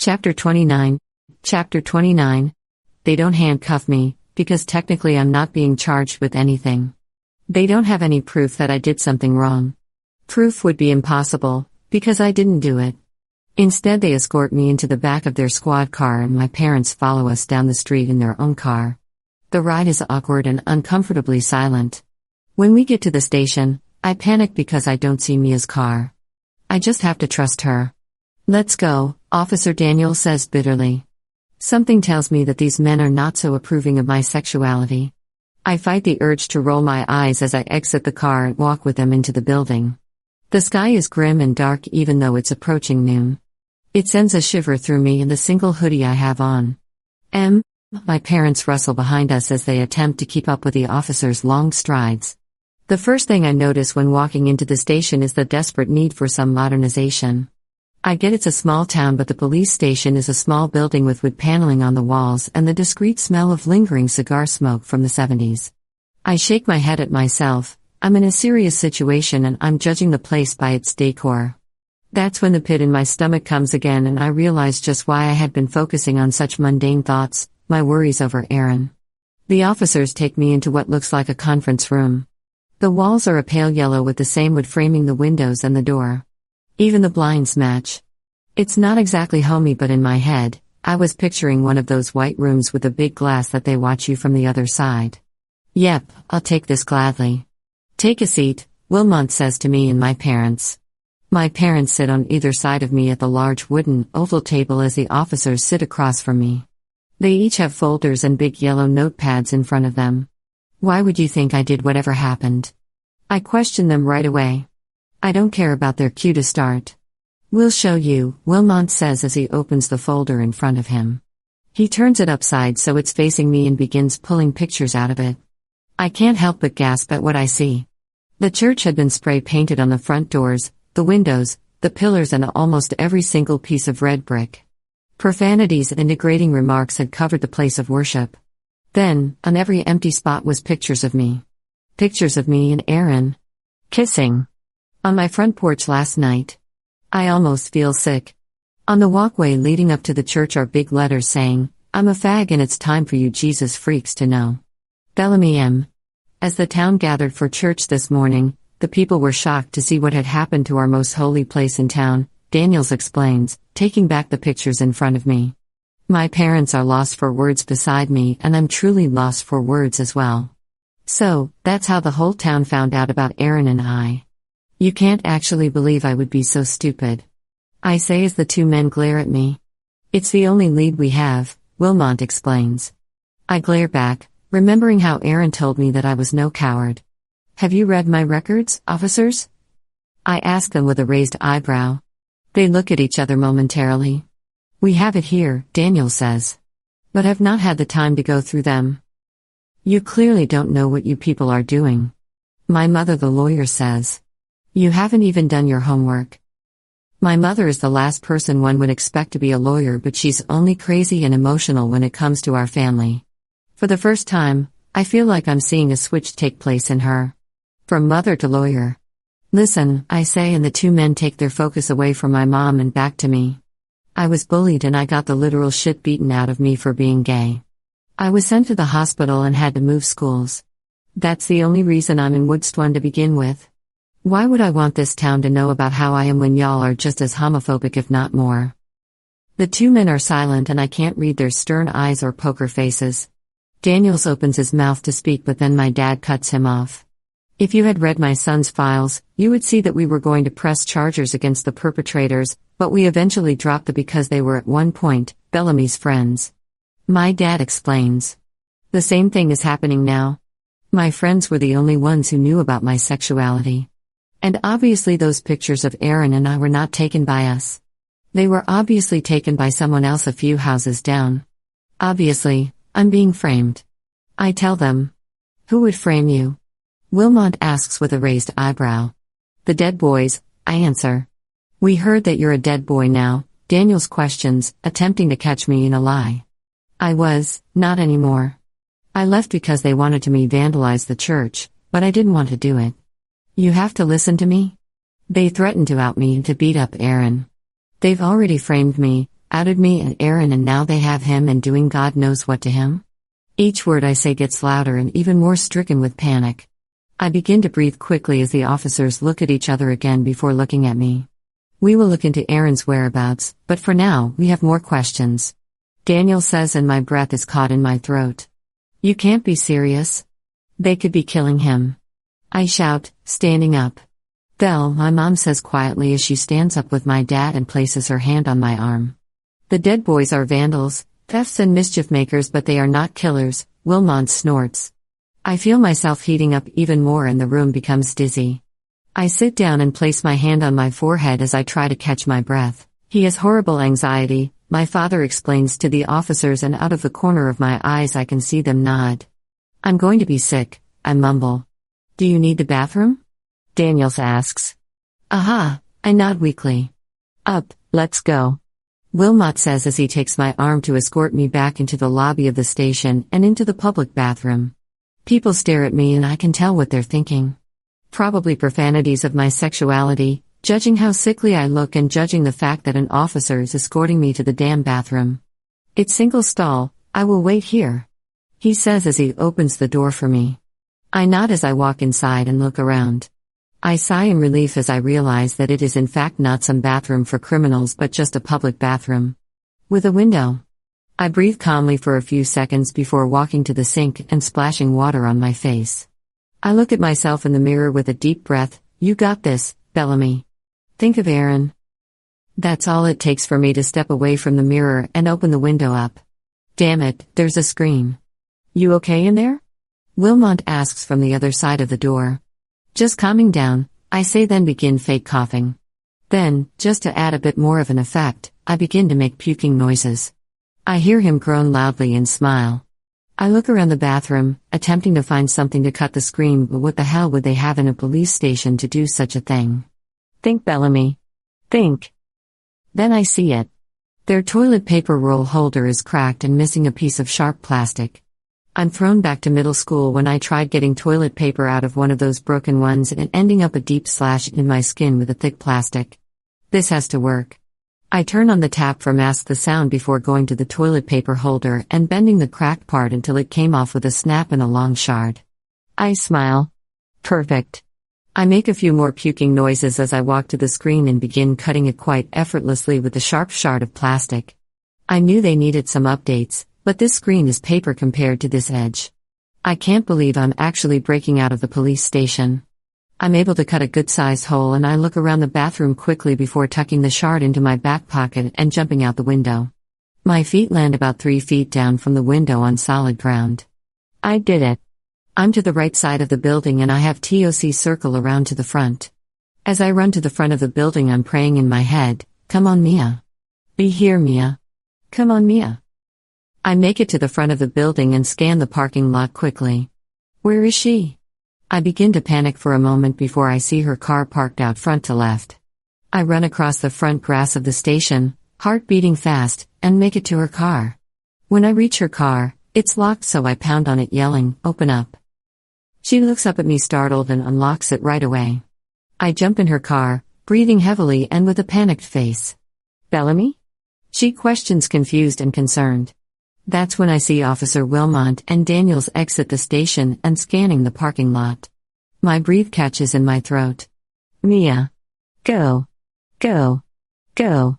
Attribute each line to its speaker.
Speaker 1: Chapter 29. Chapter 29. They don't handcuff me, because technically I'm not being charged with anything. They don't have any proof that I did something wrong. Proof would be impossible, because I didn't do it. Instead, they escort me into the back of their squad car and my parents follow us down the street in their own car. The ride is awkward and uncomfortably silent. When we get to the station, I panic because I don't see Mia's car. I just have to trust her. "Let's go," Officer Daniel says bitterly. Something tells me that these men are not so approving of my sexuality. I fight the urge to roll my eyes as I exit the car and walk with them into the building. The sky is grim and dark even though it's approaching noon. It sends a shiver through me in the single hoodie I have on. My parents rustle behind us as they attempt to keep up with the officer's long strides. The first thing I notice when walking into the station is the desperate need for some modernization. I get it's a small town, but the police station is a small building with wood paneling on the walls and the discreet smell of lingering cigar smoke from the 70s. I shake my head at myself. I'm in a serious situation and I'm judging the place by its decor. That's when the pit in my stomach comes again and I realize just why I had been focusing on such mundane thoughts, my worries over Aaron. The officers take me into what looks like a conference room. The walls are a pale yellow with the same wood framing the windows and the door. Even the blinds match. It's not exactly homey, but in my head, I was picturing one of those white rooms with a big glass that they watch you from the other side. "Yep, I'll take this gladly." "Take a seat," Wilmont says to me and my parents. My parents sit on either side of me at the large wooden, oval table as the officers sit across from me. They each have folders and big yellow notepads in front of them. "Why would you think I did whatever happened?" I question them right away. "I don't care about their cue to start." "We'll show you," Wilmont says as he opens the folder in front of him. He turns it upside so it's facing me and begins pulling pictures out of it. I can't help but gasp at what I see. The church had been spray painted on the front doors, the windows, the pillars, and almost every single piece of red brick. Profanities and degrading remarks had covered the place of worship. Then, on every empty spot was pictures of me. Pictures of me and Aaron. Kissing. On my front porch last night. I almost feel sick. On the walkway leading up to the church are big letters saying, "I'm a fag and it's time for you Jesus freaks to know." Bellamy M. As the town gathered for church this morning, the people were shocked to see what had happened to our most holy place in town, Daniels explains, taking back the pictures in front of me. My parents are lost for words beside me, and I'm truly lost for words as well. So, that's how the whole town found out about Aaron and I. You can't actually believe I would be so stupid. I say as the two men glare at me. "It's the only lead we have," Wilmont explains. I glare back, remembering how Aaron told me that I was no coward. "Have you read my records, officers?" I ask them with a raised eyebrow. They look at each other momentarily. "We have it here," Daniel says. "But have not had the time to go through them." "You clearly don't know what you people are doing." My mother, the lawyer, says. "You haven't even done your homework." My mother is the last person one would expect to be a lawyer, but she's only crazy and emotional when it comes to our family. For the first time, I feel like I'm seeing a switch take place in her. From mother to lawyer. "Listen," I say, and the two men take their focus away from my mom and back to me. I was bullied and I got the literal shit beaten out of me for being gay. I was sent to the hospital and had to move schools. That's the only reason I'm in Woodstone to begin with. Why would I want this town to know about how I am when y'all are just as homophobic, if not more? The two men are silent and I can't read their stern eyes or poker faces. Daniels opens his mouth to speak, but then my dad cuts him off. "If you had read my son's files, you would see that we were going to press charges against the perpetrators, but we eventually dropped them because they were at one point Bellamy's friends." My dad explains. "The same thing is happening now. My friends were the only ones who knew about my sexuality. And obviously those pictures of Aaron and I were not taken by us. They were obviously taken by someone else a few houses down. Obviously, I'm being framed." I tell them. "Who would frame you?" Wilmont asks with a raised eyebrow. "The dead boys," I answer. "We heard that you're a dead boy now," Daniels questions, attempting to catch me in a lie. I was, not anymore. I left because they wanted to me vandalize the church, but I didn't want to do it. "You have to listen to me." They threatened to out me and to beat up Aaron. "They've already framed me," Outed me and Aaron, and now they have him and doing God knows what to him? Each word I say gets louder and even more stricken with panic. I begin to breathe quickly as the officers look at each other again before looking at me. We will look into Aaron's whereabouts, but for now, we have more questions. Daniel says, and my breath is caught in my throat. You can't be serious. They could be killing him. I shout, standing up. Belle, my mom says quietly as she stands up with my dad and places her hand on my arm. The dead boys are vandals, thefts and mischief makers, but they are not killers, Wilmont snorts. I feel myself heating up even more and the room becomes dizzy. I sit down and place my hand on my forehead as I try to catch my breath. He has horrible anxiety, my father explains to the officers, and out of the corner of my eyes I can see them nod. I'm going to be sick, I mumble. Do you need the bathroom? Daniels asks. Aha, I nod weakly. Up, let's go. Wilmot says as he takes my arm to escort me back into the lobby of the station and into the public bathroom. People stare at me and I can tell what they're thinking. Probably profanities of my sexuality, judging how sickly I look and judging the fact that an officer is escorting me to the damn bathroom. It's single stall, I will wait here, he says as he opens the door for me. I nod as I walk inside and look around. I sigh in relief as I realize that it is in fact not some bathroom for criminals but just a public bathroom. With a window. I breathe calmly for a few seconds before walking to the sink and splashing water on my face. I look at myself in the mirror with a deep breath. You got this, Bellamy. Think of Aaron. That's all it takes for me to step away from the mirror and open the window up. Damn it, there's a scream. You okay in there? Wilmont asks from the other side of the door. Just calming down, I say, then begin fake coughing. Then, just to add a bit more of an effect, I begin to make puking noises. I hear him groan loudly and smile. I look around the bathroom, attempting to find something to cut the scream, but what the hell would they have in a police station to do such a thing? Think, Bellamy. Think. Then I see it. Their toilet paper roll holder is cracked and missing a piece of sharp plastic. I'm thrown back to middle school when I tried getting toilet paper out of one of those broken ones and ending up a deep slash in my skin with a thick plastic. This has to work. I turn on the tap for mask the sound before going to the toilet paper holder and bending the cracked part until it came off with a snap and a long shard. I smile. Perfect. I make a few more puking noises as I walk to the screen and begin cutting it quite effortlessly with the sharp shard of plastic. I knew they needed some updates, but this screen is paper compared to this edge. I can't believe I'm actually breaking out of the police station. I'm able to cut a good-sized hole and I look around the bathroom quickly before tucking the shard into my back pocket and jumping out the window. My feet land about 3 feet down from the window on solid ground. I did it. I'm to the right side of the building and I have TOC circle around to the front. As I run to the front of the building, I'm praying in my head, come on Mia. Be here, Mia. Come on, Mia. I make it to the front of the building and scan the parking lot quickly. Where is she? I begin to panic for a moment before I see her car parked out front to left. I run across the front grass of the station, heart beating fast, and make it to her car. When I reach her car, it's locked, so I pound on it yelling, "Open up." She looks up at me startled and unlocks it right away. I jump in her car, breathing heavily and with a panicked face. "Bellamy?" She questions, confused and concerned. That's when I see Officer Wilmont and Daniels exit the station and scanning the parking lot. My breath catches in my throat. Mia. Go. Go. Go.